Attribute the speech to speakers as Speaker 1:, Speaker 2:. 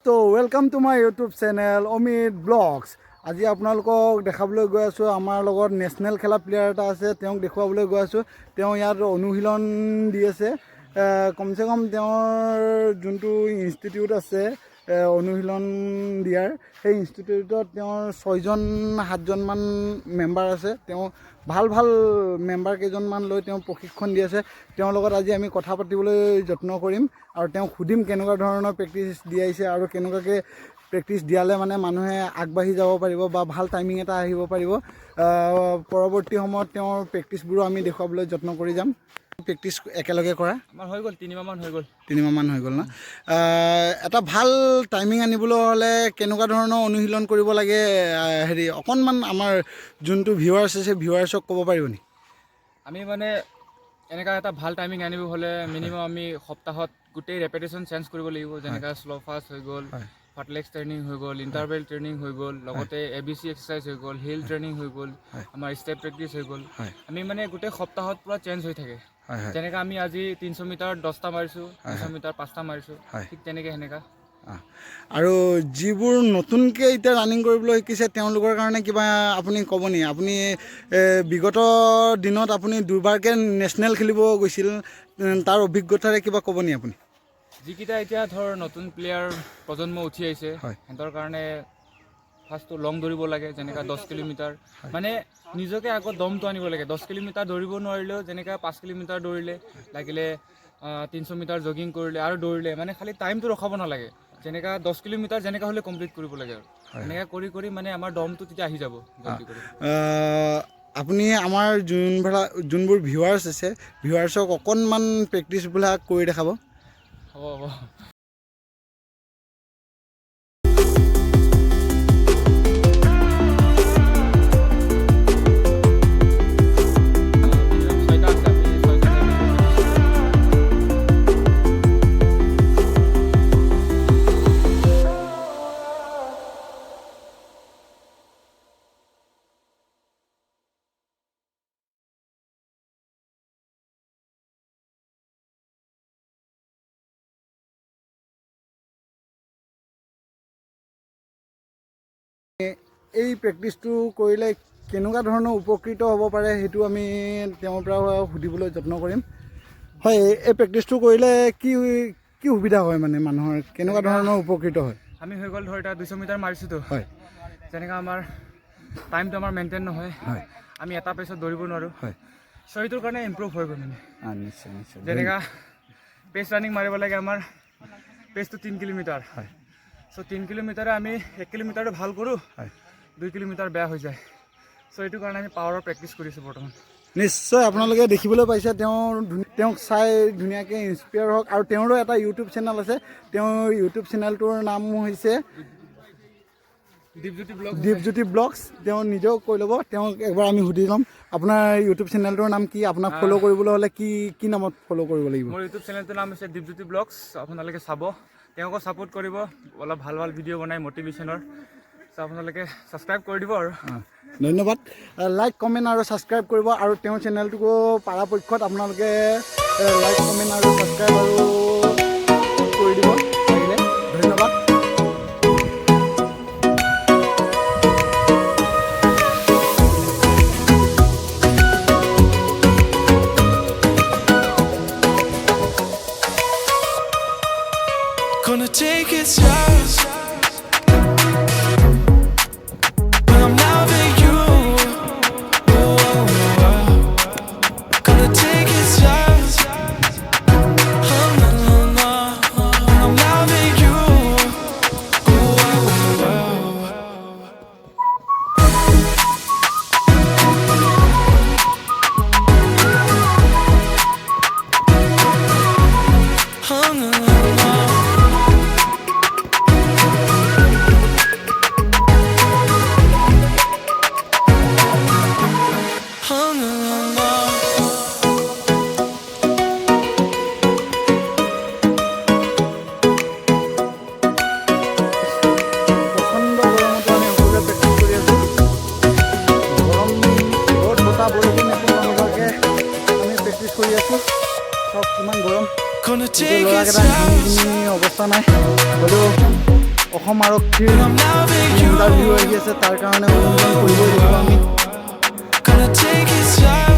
Speaker 1: দোস্তো welcome to my YouTube channel Amit ব্লগছ। আজি আপোনালোকক দেখাবলৈ গৈ আছোঁ আমাৰ লগত নেশ্যনেল খেলা প্লেয়াৰ এটা আছে, তেওঁক দেখুৱাবলৈ গৈ আছোঁ। তেওঁ ইয়াত অনুশীলন দি আছে। কমচে কম তেওঁৰ যোনটো ইনষ্টিটিউট আছে অনুশীলন দিয়াৰ, সেই ইনষ্টিটিউটত তেওঁৰ 6-7জনমান মেম্বাৰ আছে। তেওঁ ভাল ভাল মেম্বাৰ কেইজনমান লৈ তেওঁ প্ৰশিক্ষণ দি আছে। তেওঁৰ লগত আজি আমি কথা পাতিবলৈ যত্ন কৰিম আৰু তেওঁক সুধিম কেনেকুৱা ধৰণৰ প্ৰেক্টিচ দিয়াইছে আৰু কেনেকুৱাকৈ প্ৰেক্টিচ দিয়ালে মানে মানুহে আগবাঢ়ি যাব পাৰিব বা ভাল টাইমিং এটা আহিব পাৰিব। পৰৱৰ্তী সময়ত তেওঁৰ প্ৰেক্টিচবোৰো আমি দেখুৱাবলৈ যত্ন কৰি যাম। প্ৰেক্টিচ একেলগে কৰা
Speaker 2: আমাৰ হৈ গ'ল 3 মাহমান হৈ গ'ল।
Speaker 1: 3 মাহমান হৈ গ'ল ন? এটা ভাল টাইমিং আনিবলৈ হ'লে কেনেকুৱা ধৰণৰ অনুশীলন কৰিব লাগে অকণমান আমাৰ যোনটো ভিউৱাৰ্ছ আছে ভিউৱাৰ্ছক ক'ব পাৰিব নেকি?
Speaker 2: আমি মানে এনেকুৱা এটা ভাল টাইমিং আনিব হ'লে মিনিমাম আমি সপ্তাহত গোটেই ৰেপিটেশ্যন চেঞ্জ কৰিব লাগিব। যেনেকৈ শ্ল' ফাষ্ট হৈ গ'ল, ফাটলেক্স ট্ৰেইনিং হৈ গ'ল, ইণ্টাৰভেল ট্ৰেইনিং হৈ গ'ল, লগতে ABC এক্সাৰচাইজ হৈ গ'ল, হিল ট্ৰেইনিং হৈ গ'ল, আমাৰ ষ্টেপ প্ৰেক্টিচ হৈ গ'ল। আমি মানে গোটেই সপ্তাহত পূৰা চেঞ্জ হৈ থাকে। যেনেকৈ আমি আজি 300 মিটাৰ 10টা মাৰিছোঁ, 200 মিটাৰ 5টা মাৰিছোঁ, ঠিক তেনেকৈ সেনেকুৱা।
Speaker 1: আৰু যিবোৰ নতুনকৈ এতিয়া ৰানিং কৰিবলৈ শিকিছে তেওঁলোকৰ কাৰণে কিবা আপুনি ক'ব নেকি? আপুনি বিগত দিনত আপুনি দুবাৰকৈ নেশ্যনেল খেলিব গৈছিল, তাৰ অভিজ্ঞতাৰে কিবা ক'ব নেকি আপুনি?
Speaker 2: যিকেইটা এতিয়া ধৰ নতুন প্লেয়াৰ প্ৰজন্ম উঠি আহিছে সিহঁতৰ কাৰণে ফাৰ্ষ্টটো লং দৌৰিব লাগে, যেনেকৈ 10 কিলোমিটাৰ। মানে নিজকে আগত দমটো আনিব লাগে। 10 কিলোমিটাৰ দৌৰিব নোৱাৰিলেও যেনেকৈ 5 কিলোমিটাৰ দৌৰিলে, লাগিলে 300 মিটাৰ জগিং কৰিলে আৰু দৌৰিলে, মানে খালি টাইমটো ৰখাব নালাগে। যেনেকৈ 10 কিলোমিটাৰ যেনেকৈ হ'লে কমপ্লিট কৰিব লাগে আৰু এনেকৈ কৰি কৰি মানে আমাৰ দমটো তেতিয়া আহি যাব জলদি কৰি।
Speaker 1: আপুনি আমাৰ যোনবোৰ ভিউৱাৰ্ছ আছে ভিউৱাৰ্ছক অকণমান প্ৰেক্টিচবিলাক কৰি দেখাব।
Speaker 2: হ'ব।
Speaker 1: এই প্ৰেক্টিচটো কৰিলে কেনেকুৱা ধৰণৰ উপকৃত হ'ব পাৰে সেইটো আমি তেওঁৰ পৰা সুধিবলৈ যত্ন কৰিম। হয়, এই প্ৰেক্টিচটো কৰিলে কি সুবিধা হয়, মানে মানুহৰ কেনেকুৱা ধৰণৰ উপকৃত হয়?
Speaker 2: আমি হৈ গ'ল ধৰ এতিয়া 200 মিটাৰ মাৰিছোঁতো,
Speaker 1: হয়,
Speaker 2: যেনেকৈ আমাৰ টাইমটো আমাৰ মেইনটেইন নহয়,
Speaker 1: হয়,
Speaker 2: আমি এটা পেচত দৌৰিব নোৱাৰোঁ।
Speaker 1: হয়,
Speaker 2: চ' সেইটোৰ কাৰণে ইম্প্ৰুভ হৈ গ'ল মানে।
Speaker 1: নিশ্চয় নিশ্চয়।
Speaker 2: যেনেকৈ পেচ ৰানিং মাৰিব লাগে, আমাৰ পেচটো 3 কিলোমিটাৰ।
Speaker 1: হয়,
Speaker 2: চ' 3 কিলোমিটাৰে আমি 1 কিলোমিটাৰটো ভাল কৰোঁ,
Speaker 1: হয়,
Speaker 2: 2 কিলোমিটাৰ বেয়া হৈ যায়। চ' এইটো কাৰণে আমি পাৱাৰৰ প্ৰেক্টিচ কৰিছোঁ বৰ্তমান।
Speaker 1: নিশ্চয় আপোনালোকে দেখিবলৈ পাইছে, তেওঁক চাই ধুনীয়াকৈ ইনস্পায়াৰ হওক। আৰু তেওঁৰো এটা ইউটিউব চেনেল আছে, তেওঁৰ ইউটিউব চেনেলটোৰ নাম হৈছে দীপজ্যোতি ব্লগছ। তেওঁ নিজেও কৈ ল'ব, তেওঁক একবাৰ আমি সুধি ল'ম আপোনাৰ ইউটিউব চেনেলটোৰ নাম কি, আপোনাক ফ'ল' কৰিবলৈ হ'লে কি নামত ফ'ল' কৰিব লাগিব?
Speaker 2: মোৰ ইউটিউব চেনেলটোৰ নাম হৈছে দীপজ্যোতি ব্লগছ। আপোনালোকে চাব, তেওঁকো ছাপোৰ্ট কৰিব, অলপ ভাল ভাল ভিডিঅ' বনাই মটিভেশ্যনৰ। চ' আপোনালোকে ছাবস্ক্ৰাইব কৰি দিব আৰু
Speaker 1: ধন্যবাদ। লাইক কমেণ্ট আৰু ছাবস্ক্ৰাইব কৰিব, আৰু তেওঁৰ চেনেলটোকো পৰাপক্ষত আপোনালোকে লাইক কমেণ্ট আৰু ছাবস্ক্ৰাইব আৰু কৰি দিব লাগিলে। ধন্যবাদ।
Speaker 3: Gonna take it slow. When I'm loving you, gonna take it slow. No, no, no. When I'm loving you, no, no, no.
Speaker 1: Gonna take it slow. অৱস্থা নাই হ'লেও অসম আৰক্ষীৰ
Speaker 3: I'm loving you.
Speaker 1: ইণ্টাৰভিউ আহি আছে তাৰ কাৰণে অনুশীলন কৰিবই লাগিব আমি
Speaker 3: Gonna take it slow.